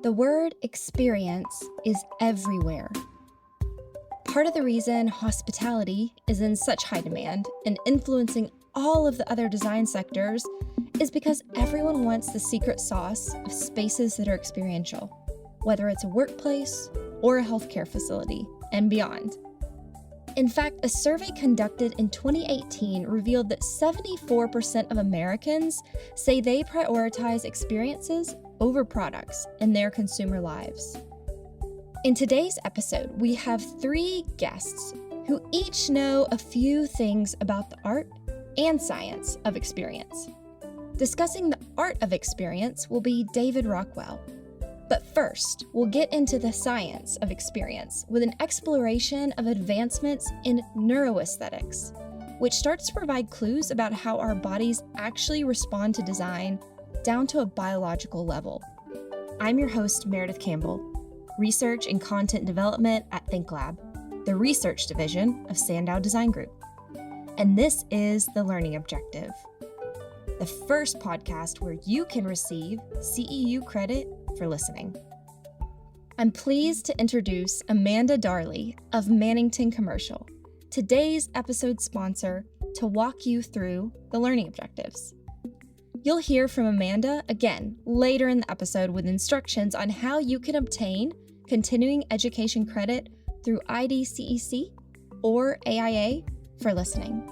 The word experience is everywhere. Part of the reason hospitality is in such high demand and influencing all of the other design sectors is because everyone wants the secret sauce of spaces that are experiential, whether it's a workplace or a healthcare facility and beyond. In fact, a survey conducted in 2018 revealed that 74% of Americans say they prioritize experiences over products in their consumer lives. In today's episode, we have 3 guests who each know a few things about the art and science of experience. Discussing the art of experience will be David Rockwell. But first, we'll get into the science of experience with an exploration of advancements in neuroaesthetics, which starts to provide clues about how our bodies actually respond to design down to a biological level. I'm your host, Meredith Campbell, Research and Content Development at ThinkLab, the research division of Sandow Design Group. And this is The Learning Objective, the first podcast where you can receive CEU credit for listening. I'm pleased to introduce Amanda Darley of Mannington Commercial, today's episode sponsor, to walk you through the learning objectives. You'll hear from Amanda again later in the episode with instructions on how you can obtain continuing education credit through IDCEC or AIA for listening.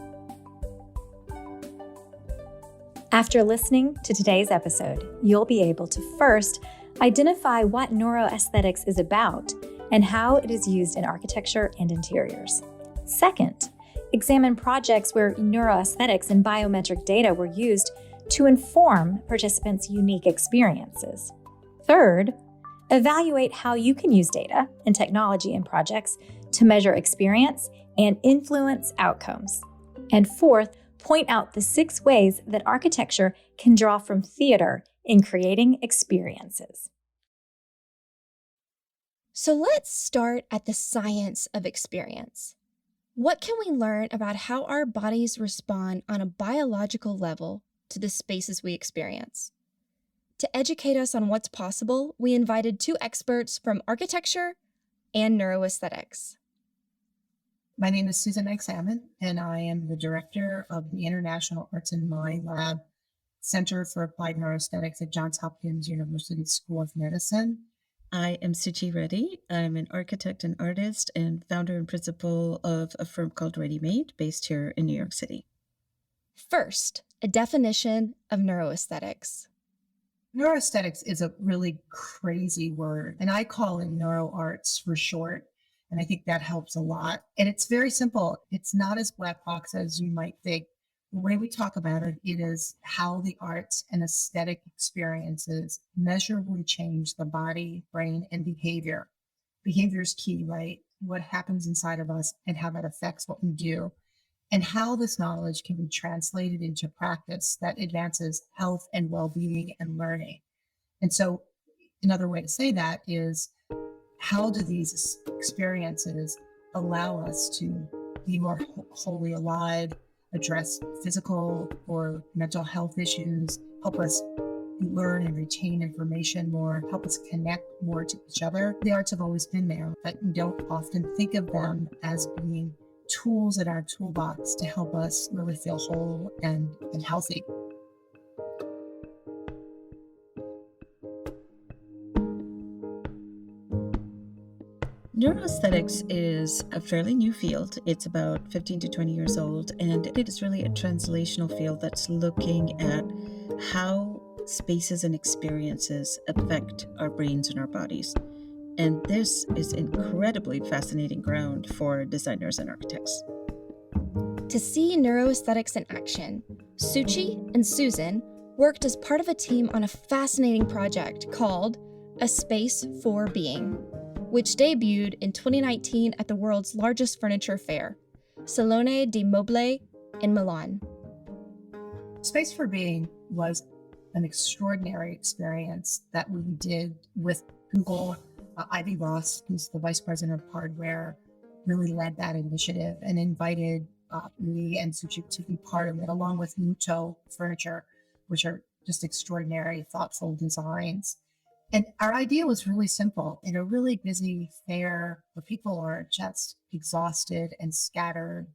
After listening to today's episode, you'll be able to first identify what neuroaesthetics is about and how it is used in architecture and interiors. Second, examine projects where neuroaesthetics and biometric data were used to inform participants' unique experiences. Third, evaluate how you can use data and technology in projects to measure experience and influence outcomes. And fourth, point out the 6 ways that architecture can draw from theater in creating experiences. So let's start at the science of experience. What can we learn about how our bodies respond on a biological level to the spaces we experience? To educate us on what's possible, we invited 2 experts from architecture and neuroaesthetics. My name is Susan Magsamen, and I am the director of the International Arts and Mind Lab Center for Applied Neuroaesthetics at Johns Hopkins University School of Medicine. I am Suchi Reddy. I'm an architect and artist and founder and principal of a firm called Reddymade based here in New York City. First, a definition of neuroaesthetics. Neuroaesthetics is a really crazy word, and I call it neuroarts for short. And I think that helps a lot. And it's very simple. It's not as black box as you might think. The way we talk about it, it is how the arts and aesthetic experiences measurably change the body, brain, and behavior. Behavior is key, right? What happens inside of us and how that affects what we do, and how this knowledge can be translated into practice that advances health and well-being and learning. And so another way to say that is, how do these experiences allow us to be more wholly alive, address physical or mental health issues, help us learn and retain information more, help us connect more to each other? The arts have always been there, but we don't often think of them as being tools in our toolbox to help us really feel whole and healthy. Neuroaesthetics is a fairly new field. It's about 15 to 20 years old, and it is really a translational field that's looking at how spaces and experiences affect our brains and our bodies. And this is incredibly fascinating ground for designers and architects. To see neuroaesthetics in action, Suchi and Susan worked as part of a team on a fascinating project called A Space for Being, which debuted in 2019 at the world's largest furniture fair, Salone di Mobile in Milan. Space for Being was an extraordinary experience that we did with Google. Ivy Ross, who's the vice president of hardware, really led that initiative and invited me and Suchi to be part of it, along with Muto Furniture, which are just extraordinary, thoughtful designs. And our idea was really simple. In a really busy fair where people are just exhausted and scattered,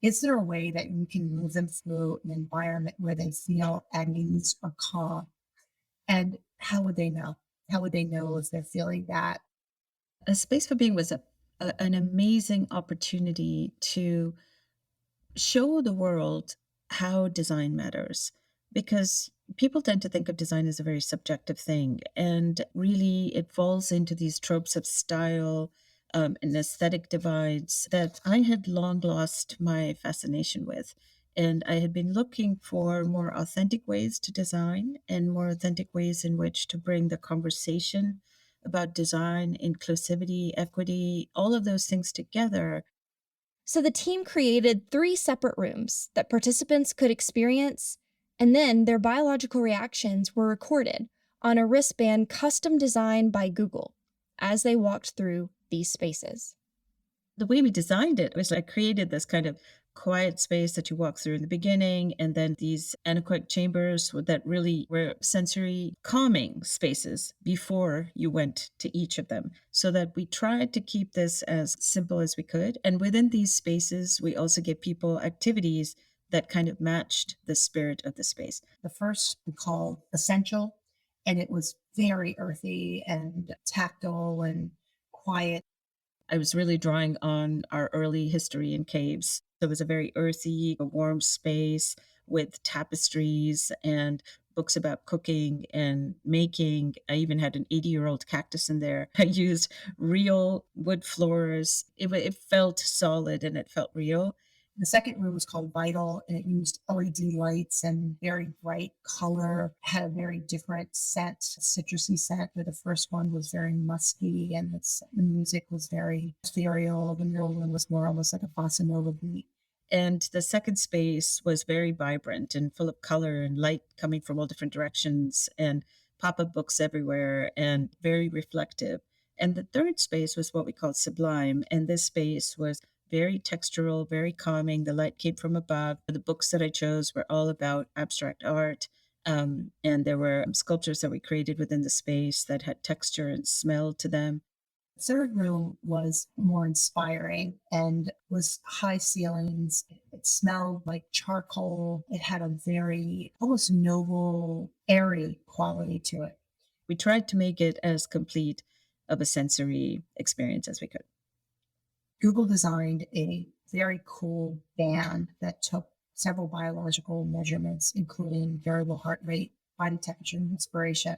is there a way that you can move them through an environment where they feel at ease or calm? And how would they know? How would they know if they're feeling that? A space for being was an amazing opportunity to show the world how design matters, because people tend to think of design as a very subjective thing, and really it falls into these tropes of style, and aesthetic divides that I had long lost my fascination with. And I had been looking for more authentic ways to design and more authentic ways in which to bring the conversation about design, inclusivity, equity, all of those things together. So the team created 3 separate rooms that participants could experience, and then their biological reactions were recorded on a wristband custom designed by Google as they walked through these spaces. The way we designed it was I created this kind of quiet space that you walk through in the beginning, and then these anechoic chambers that really were sensory calming spaces before you went to each of them, so that we tried to keep this as simple as we could. And within these spaces, we also gave people activities that kind of matched the spirit of the space. The first we called Essential, and it was very earthy and tactile and quiet. I was really drawing on our early history in caves. So it was a very earthy, a warm space with tapestries and books about cooking and making. I even had an 80-year-old cactus in there. I used real wood floors. It felt solid and it felt real. The second room was called Vital, and it used LED lights and very bright color, had a very different scent, citrusy scent, where the first one was very musky and the music was very ethereal. The middle one was more almost like a bossa nova beat. And the second space was very vibrant and full of color and light coming from all different directions and pop-up books everywhere and very reflective. And the third space was what we called Sublime. And this space was very textural, very calming. The light came from above. The books that I chose were all about abstract art. And there were sculptures that we created within the space that had texture and smell to them. The third room was more inspiring and was high ceilings. It smelled like charcoal. It had a very almost noble, airy quality to it. We tried to make it as complete of a sensory experience as we could. Google designed a very cool band that took several biological measurements, including variable heart rate, body temperature, and respiration.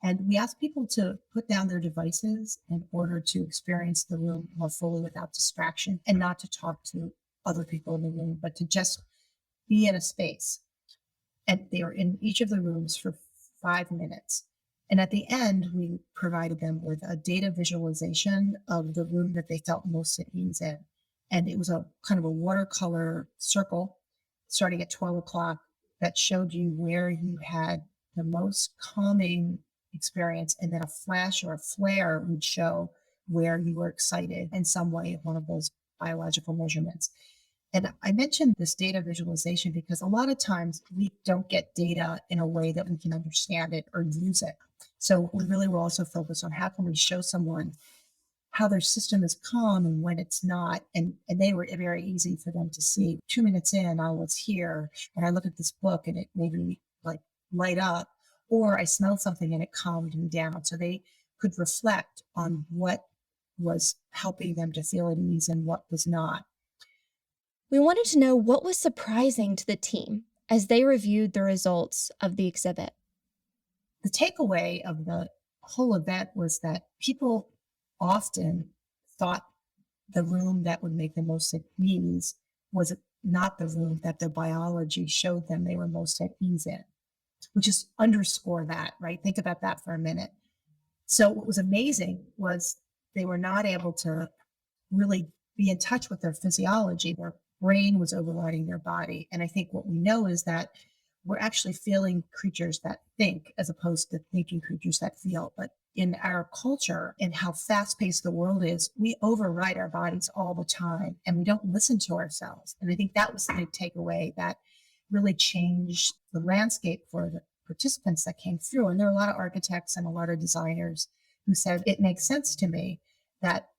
And we asked people to put down their devices in order to experience the room more fully without distraction, and not to talk to other people in the room, but to just be in a space. And they were in each of the rooms for 5 minutes. And at the end, we provided them with a data visualization of the room that they felt most at ease in. And it was a kind of a watercolor circle starting at 12 o'clock that showed you where you had the most calming experience. And then a flash or a flare would show where you were excited in some way at one of those biological measurements. And I mentioned this data visualization because a lot of times we don't get data in a way that we can understand it or use it. So we really were also focused on how can we show someone how their system is calm and when it's not. And they were very easy for them to see. 2 minutes in, I was here and I looked at this book and it made me like light up, or I smelled something and it calmed me down. So they could reflect on what was helping them to feel at ease and what was not. We wanted to know what was surprising to the team as they reviewed the results of the exhibit. The takeaway of the whole event was that people often thought the room that would make them most at ease was not the room that their biology showed them they were most at ease in, which is underscore that, right? Think about that for a minute. So what was amazing was they were not able to really be in touch with their physiology. Their brain was overriding their body. And I think what we know is that we're actually feeling creatures that think as opposed to thinking creatures that feel. But in our culture and how fast-paced the world is, we override our bodies all the time and we don't listen to ourselves. And I think that was the big takeaway that really changed the landscape for the participants that came through. And there are a lot of architects and a lot of designers who said, it makes sense to me that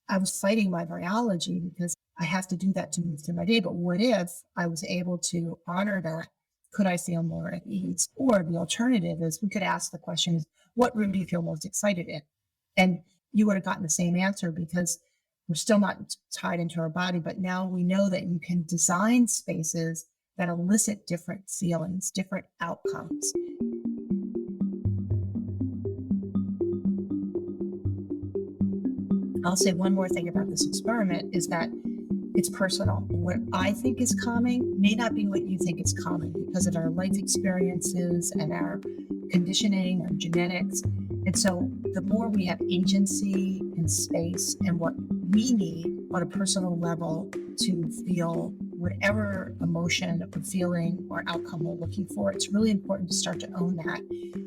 I was fighting my biology because I have to do that to move through my day. But what if I was able to honor that? Could I feel more at ease? Or the alternative is we could ask the question, what room do you feel most excited in? And you would have gotten the same answer because we're still not tied into our body. But now we know that you can design spaces that elicit different feelings, different outcomes. I'll say one more thing about this experiment is that it's personal. What I think is calming may not be what you think is calming because of our life experiences and our conditioning, our genetics. And so the more we have agency and space and what we need on a personal level to feel whatever emotion or feeling or outcome we're looking for, it's really important to start to own that.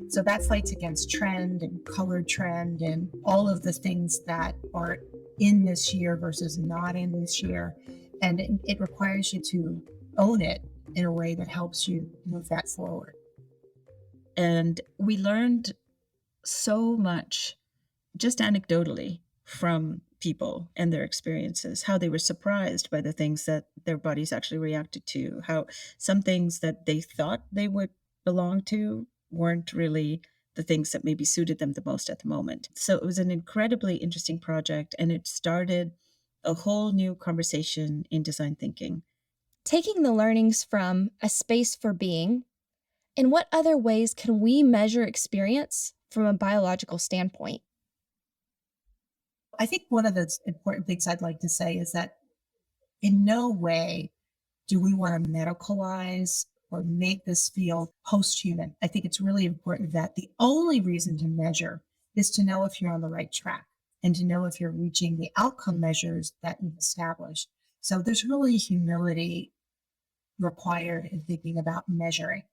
So that fights against trend and color trend and all of the things that are in this year versus not in this year. And it requires you to own it in a way that helps you move that forward. And we learned so much just anecdotally from people and their experiences, how they were surprised by the things that their bodies actually reacted to, how some things that they thought they would belong to weren't really the things that maybe suited them the most at the moment. So it was an incredibly interesting project, and it started a whole new conversation in design thinking. Taking the learnings from A Space for Being, in what other ways can we measure experience from a biological standpoint? I think one of the important things I'd like to say is that in no way do we want to medicalize or make this field post-human. I think it's really important that the only reason to measure is to know if you're on the right track and to know if you're reaching the outcome measures that you've established. So there's really humility required in thinking about measuring.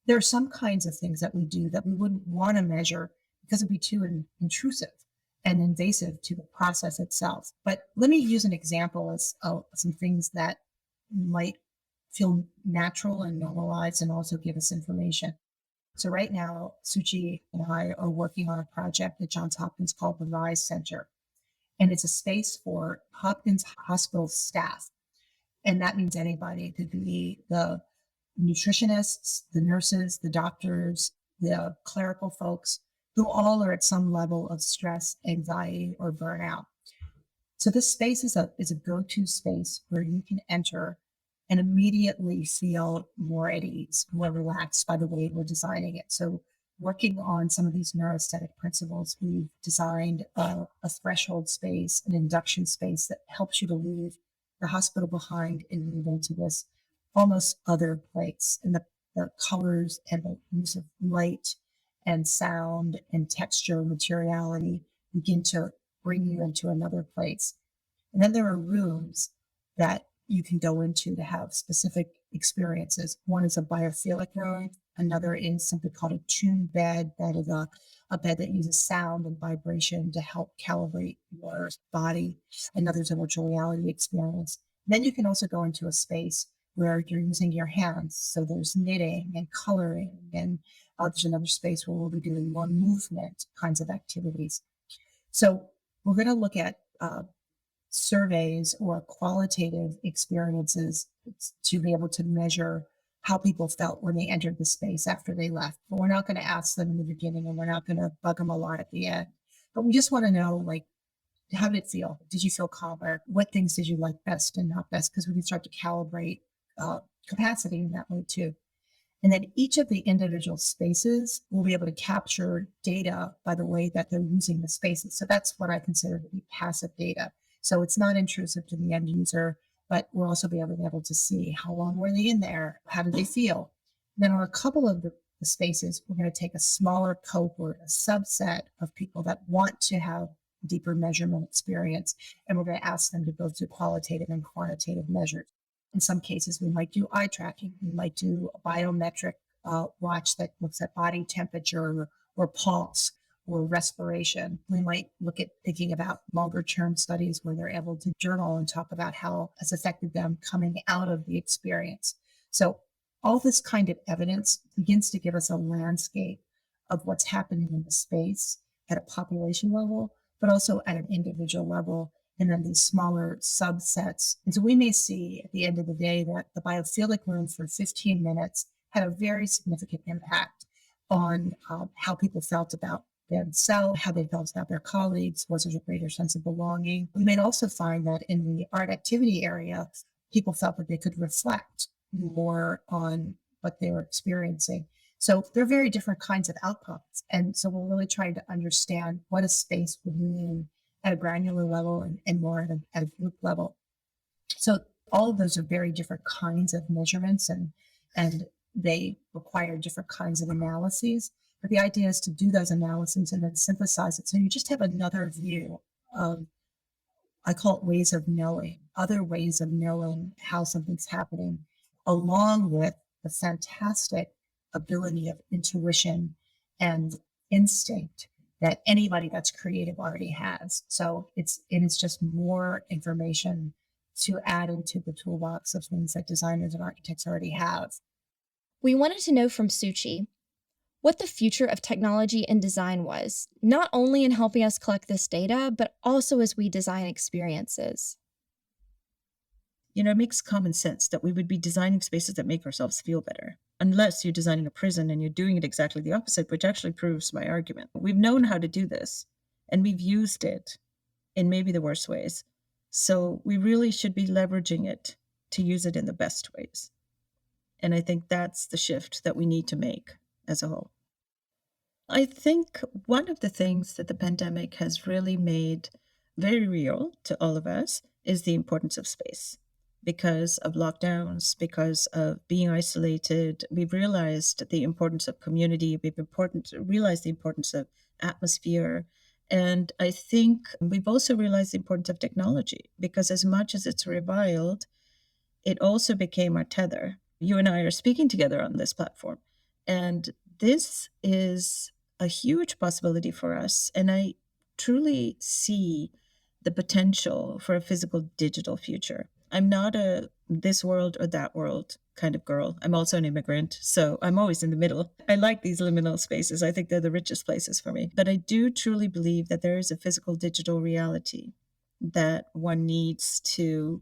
There are some kinds of things that we do that we wouldn't want to measure because it'd be too intrusive and invasive to the process itself. But let me use an example of some things that might feel natural and normalized and also give us information. So right now, Suchi and I are working on a project at Johns Hopkins called the RISE Center. And it's a space for Hopkins hospital staff. And that means anybody. It could be the nutritionists, the nurses, the doctors, the clerical folks, who all are at some level of stress, anxiety, or burnout. So this space is a go-to space where you can enter and immediately feel more at ease, more relaxed by the way we're designing it. So working on some of these neuroaesthetic principles, we've designed a threshold space, an induction space that helps you to leave the hospital behind and move into this almost other place. And the colors and the use of light and sound and texture, materiality begin to bring you into another place. And then there are rooms that you can go into to have specific experiences. One is a biophilic room. Another is something called a tuned bed. That is a bed that uses sound and vibration to help calibrate your body. Another is a virtual reality experience. Then you can also go into a space where you're using your hands. So there's knitting and coloring, and there's another space where we'll be doing more movement kinds of activities. So we're going to look at surveys or qualitative experiences to be able to measure how people felt when they entered the space after they left. But we're not going to ask them in the beginning, and we're not going to bug them a lot at the end. But we just want to know, like, how did it feel? Did you feel calmer? What things did you like best and not best? Because we can start to calibrate capacity in that way too. And then each of the individual spaces will be able to capture data by the way that they're using the spaces. So that's what I consider to be passive data. So it's not intrusive to the end user, but we'll also be able to see how long were they in there? How did they feel? Then on a couple of the spaces, we're going to take a smaller cohort, a subset of people that want to have deeper measurement experience, and we're going to ask them to go through qualitative and quantitative measures. In some cases, we might do eye tracking. We might do a biometric watch that looks at body temperature or pulse or respiration. We might look at thinking about longer term studies where they're able to journal and talk about how it's affected them coming out of the experience. So all this kind of evidence begins to give us a landscape of what's happening in the space at a population level, but also at an individual level, and then these smaller subsets. And so we may see at the end of the day that the biophilic room for 15 minutes had a very significant impact on how people felt about themselves, how they felt about their colleagues. Was there a greater sense of belonging? We may also find that in the art activity area, people felt that they could reflect more on what they were experiencing. So they're very different kinds of outcomes. And so we're really trying to understand what a space would mean at a granular level and more at a group level. So all of those are very different kinds of measurements, and they require different kinds of analyses. But the idea is to do those analyses and then synthesize it. So you just have another view of, I call it ways of knowing, other ways of knowing how something's happening, along with the fantastic ability of intuition and instinct that anybody that's creative already has. So it's just more information to add into the toolbox of things that designers and architects already have. We wanted to know from Suchi what the future of technology and design was, not only in helping us collect this data, but also as we design experiences. It makes common sense that we would be designing spaces that make ourselves feel better, unless you're designing a prison and you're doing it exactly the opposite, which actually proves my argument. We've known how to do this, and we've used it in maybe the worst ways. So we really should be leveraging it to use it in the best ways. And I think that's the shift that we need to make as a whole. I think one of the things that the pandemic has really made very real to all of us is the importance of space. Because of lockdowns, because of being isolated, we've realized the importance of community, we've realized the importance of atmosphere. And I think we've also realized the importance of technology, because as much as it's reviled, it also became our tether. You and I are speaking together on this platform, and this is a huge possibility for us. And I truly see the potential for a physical digital future. I'm not a this world or that world kind of girl. I'm also an immigrant, so I'm always in the middle. I like these liminal spaces. I think they're the richest places for me. But I do truly believe that there is a physical digital reality that one needs to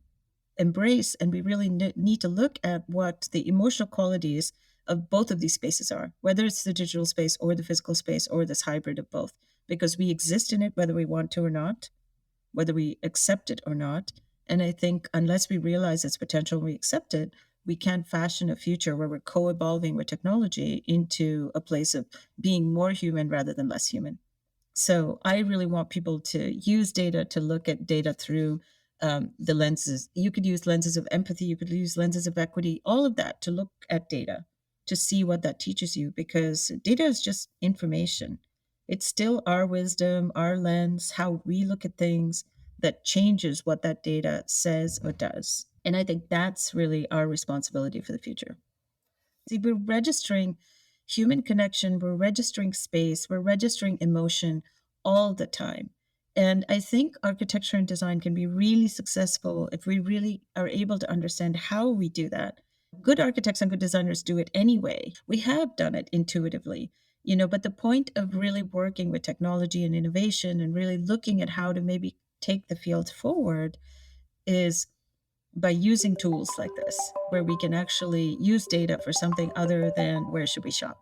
embrace, and we really need to look at what the emotional qualities of both of these spaces are, whether it's the digital space or the physical space or this hybrid of both, because we exist in it whether we want to or not, whether we accept it or not. And I think unless we realize its potential and we accept it, we can't fashion a future where we're co-evolving with technology into a place of being more human rather than less human. So I really want people to use data, to look at data through the lenses. You could use lenses of empathy, you could use lenses of equity, all of that, to look at data, to see what that teaches you, because data is just information. It's still our wisdom, our lens, how we look at things that changes what that data says or does. And I think that's really our responsibility for the future. See, we're registering human connection, we're registering space, we're registering emotion all the time. And I think architecture and design can be really successful if we really are able to understand how we do that. Good architects and good designers do it anyway. We have done it intuitively, but the point of really working with technology and innovation and really looking at how to maybe take the field forward is by using tools like this, where we can actually use data for something other than where should we shop.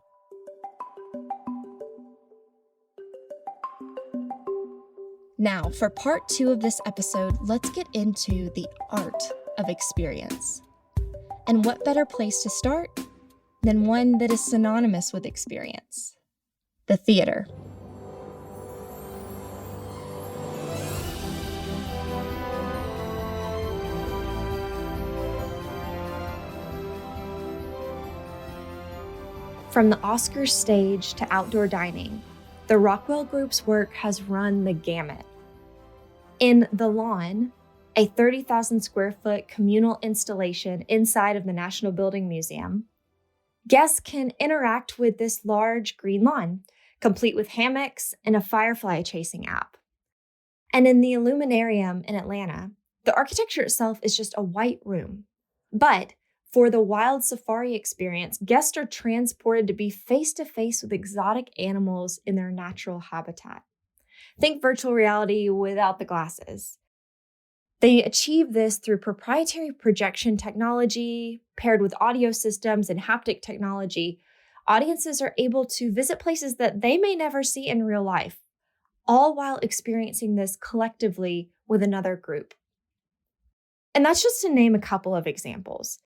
Now, for part 2 of this episode, let's get into the art of experience. And what better place to start than one that is synonymous with experience? The theater. From the Oscars stage to outdoor dining, the Rockwell Group's work has run the gamut. In The Lawn, a 30,000 square foot communal installation inside of the National Building Museum, guests can interact with this large green lawn, complete with hammocks and a firefly chasing app. And in the Illuminarium in Atlanta, the architecture itself is just a white room. But For the wild safari experience, guests are transported to be face to face with exotic animals in their natural habitat. Think virtual reality without the glasses. They achieve this through proprietary projection technology paired with audio systems and haptic technology. Audiences are able to visit places that they may never see in real life, all while experiencing this collectively with another group. And that's just to name a couple of examples.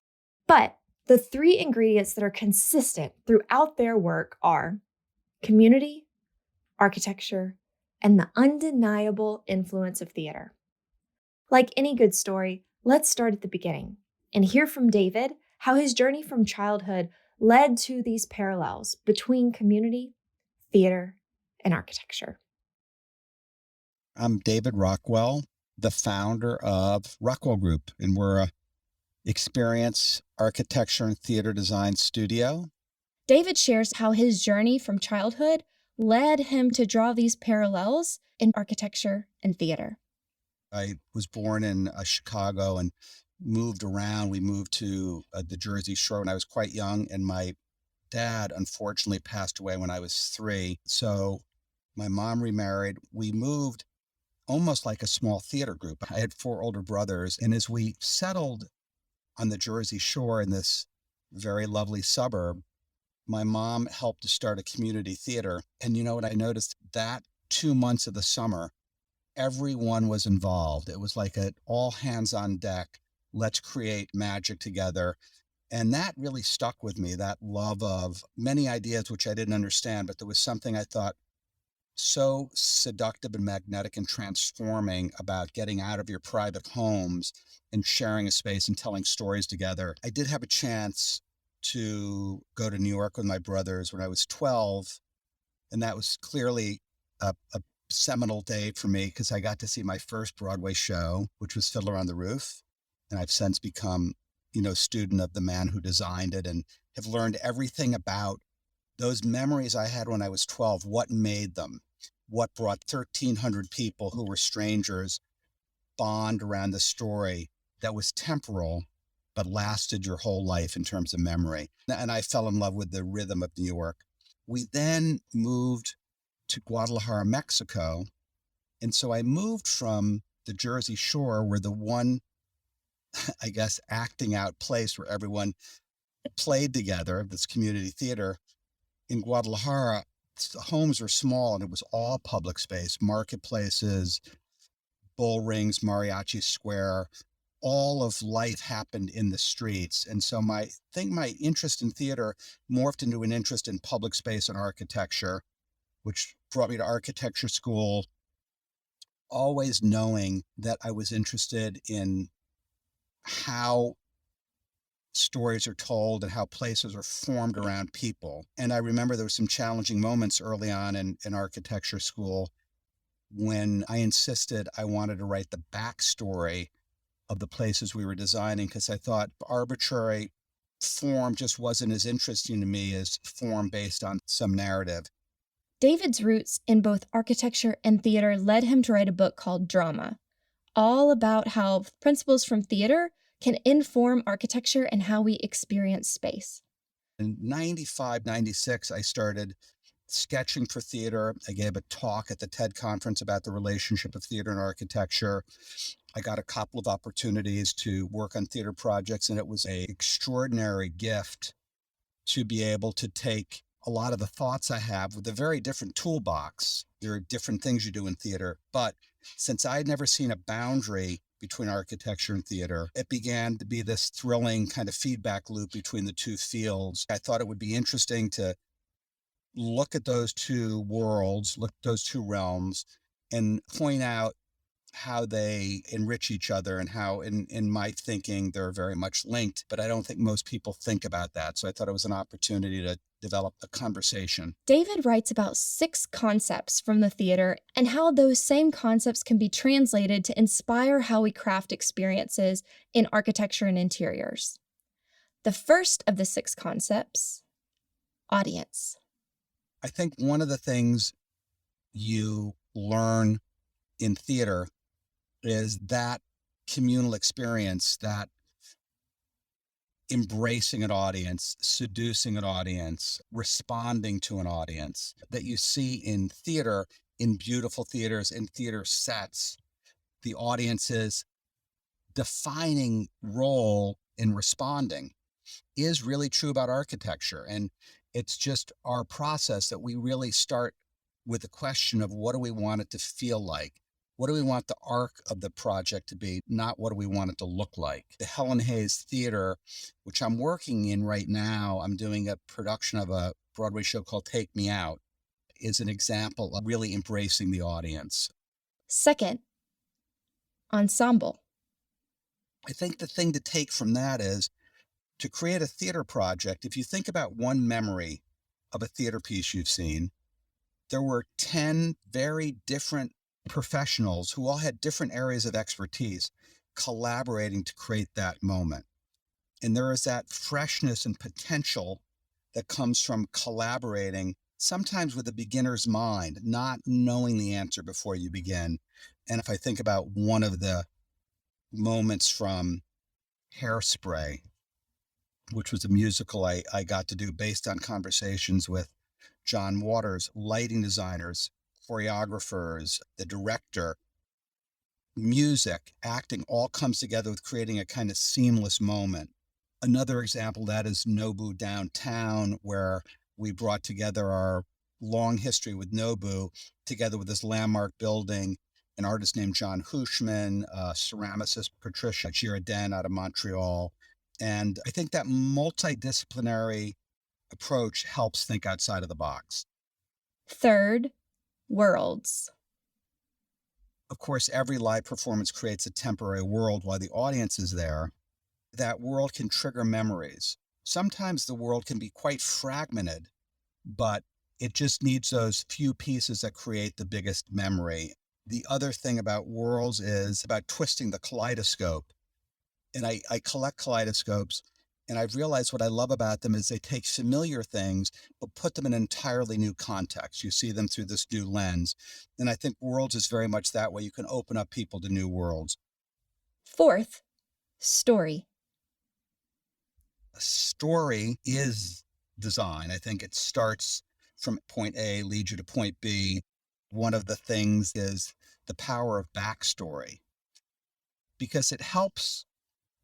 But the three ingredients that are consistent throughout their work are community, architecture, and the undeniable influence of theater. Like any good story, let's start at the beginning and hear from David how his journey from childhood led to these parallels between community, theater, and architecture. I'm David Rockwell, the founder of Rockwell Group, and we're a experience architecture and theater design studio. David shares how his journey from childhood led him to draw these parallels in architecture and theater. I was born in Chicago and moved around. We moved to the Jersey Shore when I was quite young, and my dad unfortunately passed away when I was 3. So my mom remarried. We moved almost like a small theater group. I had 4 older brothers, and as we settled on the Jersey Shore in this very lovely suburb, my mom helped to start a community theater. And you know what I noticed? That 2 months of the summer, everyone was involved. It was like an all hands on deck, let's create magic together. And that really stuck with me, that love of many ideas, which I didn't understand, but there was something I thought so seductive and magnetic and transforming about getting out of your private homes and sharing a space and telling stories together. I did have a chance to go to New York with my brothers when I was 12, and that was clearly a seminal day for me because I got to see my first Broadway show, which was Fiddler on the Roof. And I've since become, student of the man who designed it and have learned everything about those memories I had when I was 12, what made them, what brought 1,300 people who were strangers bond around the story that was temporal, but lasted your whole life in terms of memory. And I fell in love with the rhythm of New York. We then moved to Guadalajara, Mexico. And so I moved from the Jersey Shore, where the one, I guess, acting out place where everyone played together, this community theater. In Guadalajara, the homes were small and it was all public space, marketplaces, bull rings, mariachi square. All of life happened in the streets. And so my interest in theater morphed into an interest in public space and architecture, which brought me to architecture school, always knowing that I was interested in how stories are told and how places are formed around people. And I remember there were some challenging moments early on in architecture school when I insisted I wanted to write the backstory of the places we were designing, because I thought arbitrary form just wasn't as interesting to me as form based on some narrative. David's roots in both architecture and theater led him to write a book called Drama, all about how principles from theater can inform architecture and how we experience space. In 95, 96, I started sketching for theater. I gave a talk at the TED conference about the relationship of theater and architecture. I got a couple of opportunities to work on theater projects, and it was an extraordinary gift to be able to take a lot of the thoughts I have with a very different toolbox. There are different things you do in theater, but since I had never seen a boundary between architecture and theater, it began to be this thrilling kind of feedback loop between the two fields. I thought it would be interesting to look at those two worlds, look at those two realms, and point out how they enrich each other and how in my thinking they're very much linked, but I don't think most people think about that. So I thought it was an opportunity to develop a conversation. David writes about 6 concepts from the theater and how those same concepts can be translated to inspire how we craft experiences in architecture and interiors. The first of the 6 concepts, audience. I think one of the things you learn in theater is that communal experience, that embracing an audience, seducing an audience, responding to an audience that you see in theater, in beautiful theaters, in theater sets. The audience's defining role in responding is really true about architecture. And it's just our process that we really start with the question of what do we want it to feel like? What do we want the arc of the project to be, not what do we want it to look like? The Helen Hayes Theater, which I'm working in right now, I'm doing a production of a Broadway show called Take Me Out, is an example of really embracing the audience. Second, ensemble. I think the thing to take from that is to create a theater project. If you think about one memory of a theater piece you've seen, there were 10 very different professionals who all had different areas of expertise collaborating to create that moment. And there is that freshness and potential that comes from collaborating, sometimes with a beginner's mind, not knowing the answer before you begin. And if I think about one of the moments from Hairspray, which was a musical I got to do based on conversations with John Waters, lighting designers, choreographers, the director, music, acting, all comes together with creating a kind of seamless moment. Another example of that is Nobu Downtown, where we brought together our long history with Nobu together with this landmark building, an artist named John Hushman, ceramicist Patricia Girardin out of Montreal. And I think that multidisciplinary approach helps think outside of the box. Third, worlds. Of course, every live performance creates a temporary world while the audience is there. That world can trigger memories. Sometimes the world can be quite fragmented, but it just needs those few pieces that create the biggest memory. The other thing about worlds is about twisting the kaleidoscope. And I collect kaleidoscopes, and I've realized what I love about them is they take familiar things, but put them in an entirely new context. You see them through this new lens. And I think worlds is very much that way. You can open up people to new worlds. Fourth, story. A story is design. I think it starts from point A, leads you to point B. One of the things is the power of backstory, because it helps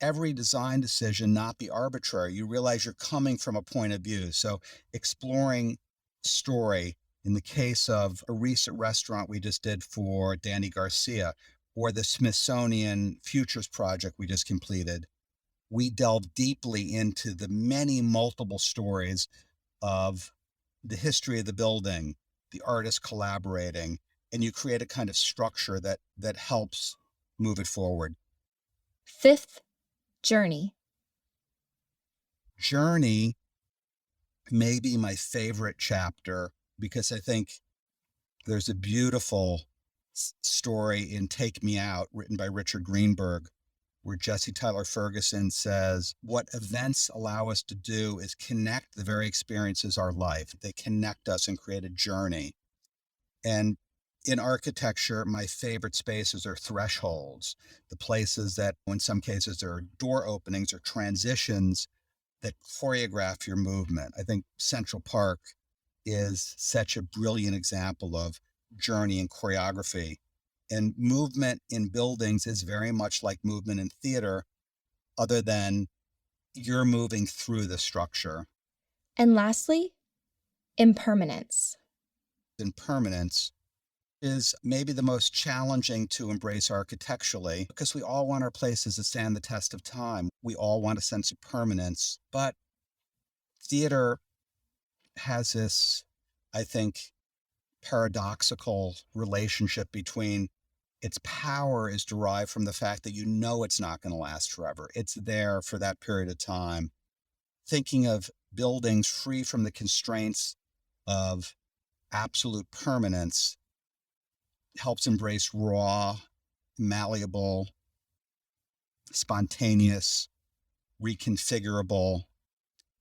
every design decision not be arbitrary. You realize you're coming from a point of view. So exploring story, in the case of a recent restaurant we just did for Danny Garcia, or the Smithsonian Futures project we just completed, we delve deeply into the many multiple stories of the history of the building, the artists collaborating, and you create a kind of structure that helps move it forward. Fifth, journey. Journey may be my favorite chapter because I think there's a beautiful story in Take Me Out, written by Richard Greenberg, where Jesse Tyler Ferguson says, what events allow us to do is connect the very experiences of our life. They connect us and create a journey. And in architecture, my favorite spaces are thresholds, the places that, in some cases, there are door openings or transitions that choreograph your movement. I think Central Park is such a brilliant example of journey and choreography. And movement in buildings is very much like movement in theater, other than you're moving through the structure. And lastly, impermanence. Impermanence is maybe the most challenging to embrace architecturally, because we all want our places to stand the test of time. We all want a sense of permanence, but theater has this, I think, paradoxical relationship between its power is derived from the fact that you know it's not going to last forever. It's there for that period of time. Thinking of buildings free from the constraints of absolute permanence helps embrace raw, malleable, spontaneous, reconfigurable.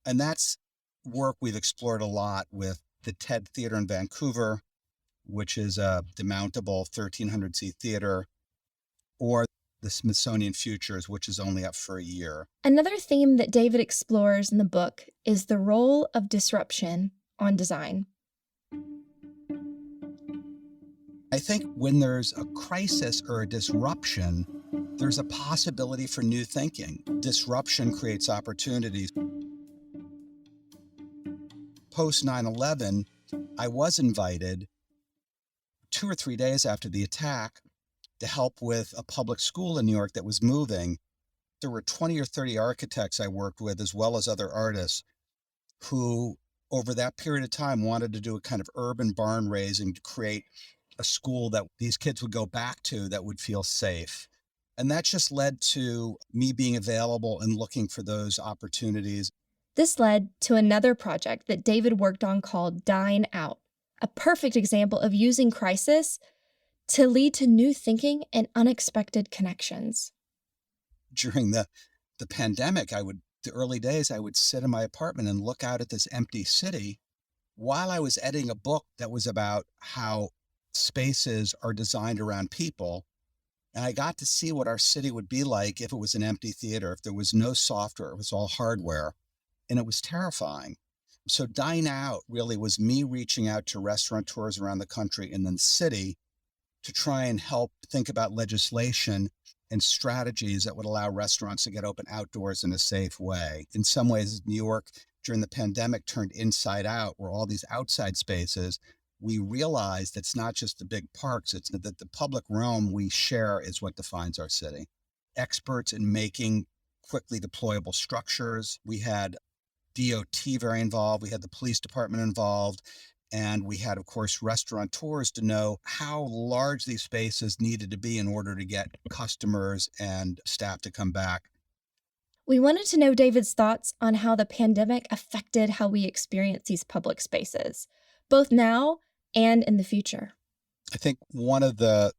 And that's work we've explored a lot with the TED Theater in Vancouver, which is a demountable 1,300-seat theater, or the Smithsonian Futures, which is only up for a year. Another theme that David explores in the book is the role of disruption on design. I think when there's a crisis or a disruption, there's a possibility for new thinking. Disruption creates opportunities. Post 9/11, I was invited 2 or 3 days after the attack to help with a public school in New York that was moving. There were 20 or 30 architects I worked with, as well as other artists, who over that period of time wanted to do a kind of urban barn raising to create a school that these kids would go back to that would feel safe. And that just led to me being available and looking for those opportunities. This led to another project that David worked on called Dine Out, a perfect example of using crisis to lead to new thinking and unexpected connections. During the pandemic, the early days, I would sit in my apartment and look out at this empty city while I was editing a book that was about how spaces are designed around people. And I got to see what our city would be like if it was an empty theater, if there was no software, it was all hardware. And it was terrifying. So Dine Out really was me reaching out to restaurateurs around the country and then the city to try and help think about legislation and strategies that would allow restaurants to get open outdoors in a safe way. In some ways, New York during the pandemic turned inside out, where all these outside spaces, we realized it's not just the big parks, it's that the public realm we share is what defines our city. Experts in making quickly deployable structures. We had DOT very involved. We had the police department involved. And we had, of course, restaurateurs to know how large these spaces needed to be in order to get customers and staff to come back. We wanted to know David's thoughts on how the pandemic affected how we experience these public spaces, both now and in the future. I think one of the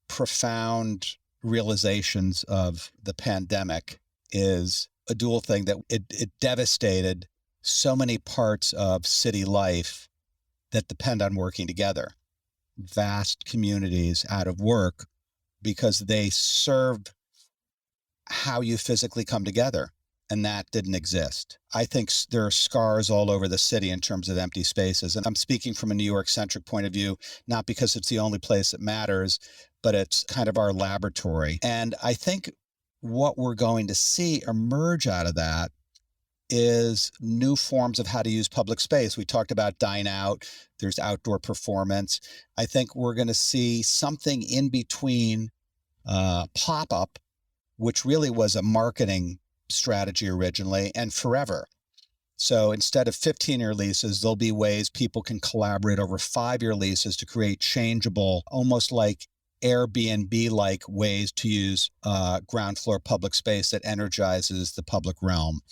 profound realizations of the pandemic is a dual thing, that it devastated so many parts of city life that depend on working together. Vast communities out of work because they served how you physically come together, and that didn't exist. I think there are scars all over the city in terms of empty spaces, and I'm speaking from a New York-centric point of view, not because it's the only place that matters, but it's kind of our laboratory. And I think what we're going to see emerge out of that is new forms of how to use public space. We talked about Dine Out. There's outdoor performance. I think we're going to see something in between pop-up, which really was a marketing strategy originally, and forever. So instead of 15-year leases, there'll be ways people can collaborate over 5-year leases to create changeable, almost like Airbnb-like ways to use ground floor public space that energizes the public realm.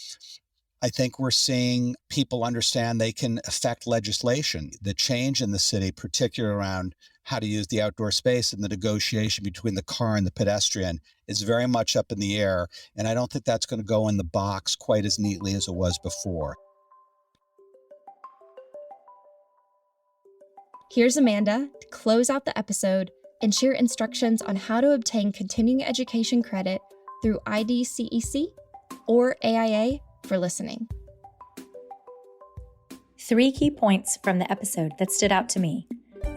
I think we're seeing people understand they can affect legislation. The change in the city, particularly around how to use the outdoor space and the negotiation between the car and the pedestrian, is very much up in the air. And I don't think that's going to go in the box quite as neatly as it was before. Here's Amanda to close out the episode and share instructions on how to obtain continuing education credit through IDCEC or AIA for listening. 3 key points from the episode that stood out to me.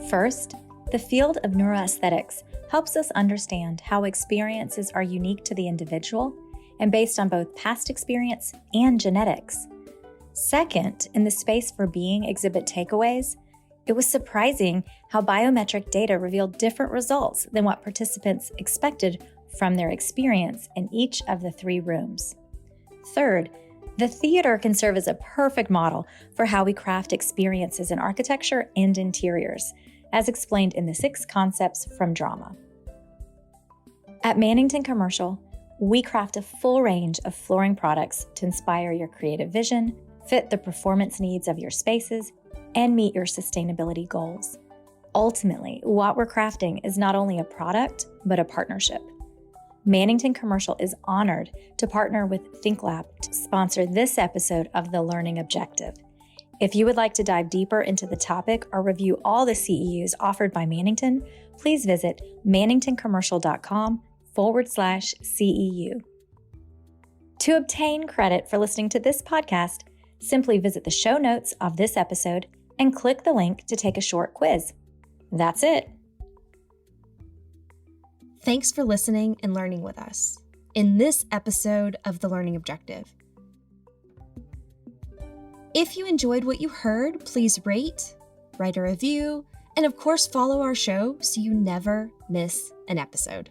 First, the field of neuroaesthetics helps us understand how experiences are unique to the individual and based on both past experience and genetics. Second, in the Space for Being exhibit takeaways, it was surprising how biometric data revealed different results than what participants expected from their experience in each of the 3 rooms. Third, the theater can serve as a perfect model for how we craft experiences in architecture and interiors, as explained in the 6 concepts from drama. At Mannington Commercial, we craft a full range of flooring products to inspire your creative vision, fit the performance needs of your spaces, and meet your sustainability goals. Ultimately, what we're crafting is not only a product, but a partnership. Mannington Commercial is honored to partner with ThinkLab to sponsor this episode of The Learning Objective. If you would like to dive deeper into the topic or review all the CEUs offered by Mannington, please visit manningtoncommercial.com www.theclub.com/CEU. To obtain credit for listening to this podcast, simply visit the show notes of this episode and click the link to take a short quiz. That's it. Thanks for listening and learning with us in this episode of The Learning Objective. If you enjoyed what you heard, please rate, write a review, and of course follow our show so you never miss an episode.